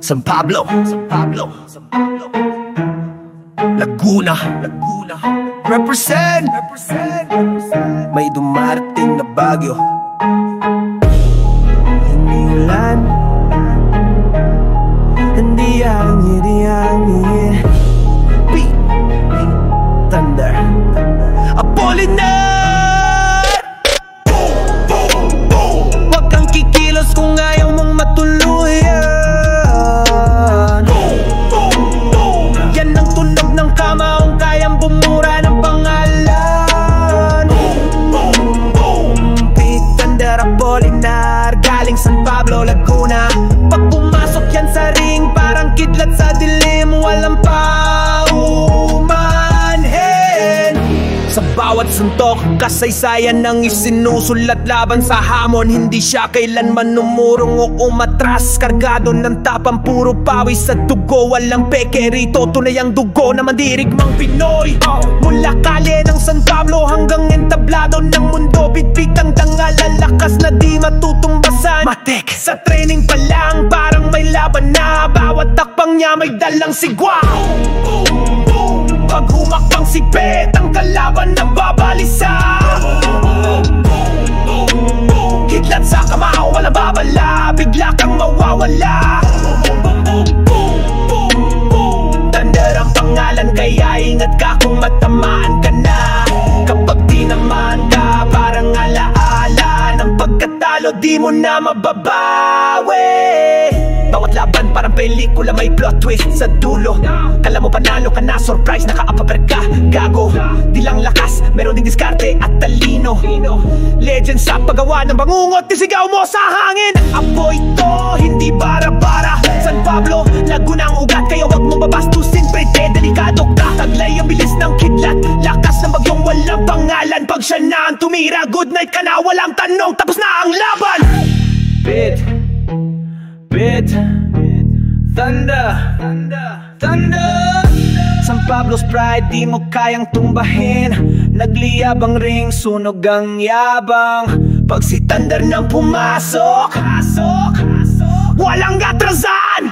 San Pablo, Laguna, represent. May dumarating na bagyo. Hindi ulan, hindi hangin. Beat, thunder, Apolinar. Huwag kang kikilos kung ayaw mong matuluyan. Yan ang tunog ng kamaong kayang bumura ng pangalan. Beat, thunder, Apolinar, galing San Pablo, Laguna. Pag pumasok yan sa ring, parang kidlat sa dilim, walang paumanhin. Sa bawat suntok, kasaysayan ng isinusulat laban sa hamon. Hindi siya kailanman umurong o umatras. Kargado ng tapang puro pawis sa dugo. Walang peke rito, tunay ang dugo na mandirigmang Pinoy. Mula kalye ng San Pablo hanggang entablado ng mundo, bitbit ang dangal, lakas na di matutumbasan. Matik, sa training pa lang parang may laban na. Bawat takpang niya may dalang sigwa. Pag humakbang si Bet, ang kalaban na babalisa. Kidlat sa kamao, wala babala, bigla kang mawawala. Thunder ang pangalan, kaya ingat ka kung matamaan ka na. Kapag di naman ka, parang alaala ng pagkatalo, di mo na mababawi. Bawat laban parang pelikula, may plot twist sa dulo. Kala mo panalo ka na, surprise, naka-upper ka. Gago, di lang lakas, meron ding diskarte at talino. Legend sa paggawa ng bangungot, tisigaw mo sa hangin. Apoy to, hindi bara-bara. San Pablo, Laguna ang ugat, kaya wag mo babastusin, prete, delikado ka. Taglay ang bilis ng kidlat, lakas ng bagyong walang pangalan. Pag siya na ang tumira, good night ka na, walang tanong, tapos na ang laban. Beat, thunder. San Pablo's pride, di mo kayang tumbahin. Nagliyab ang ring, sunog ang yabang. Pag si Thunder nang pumasok, walang atrasan.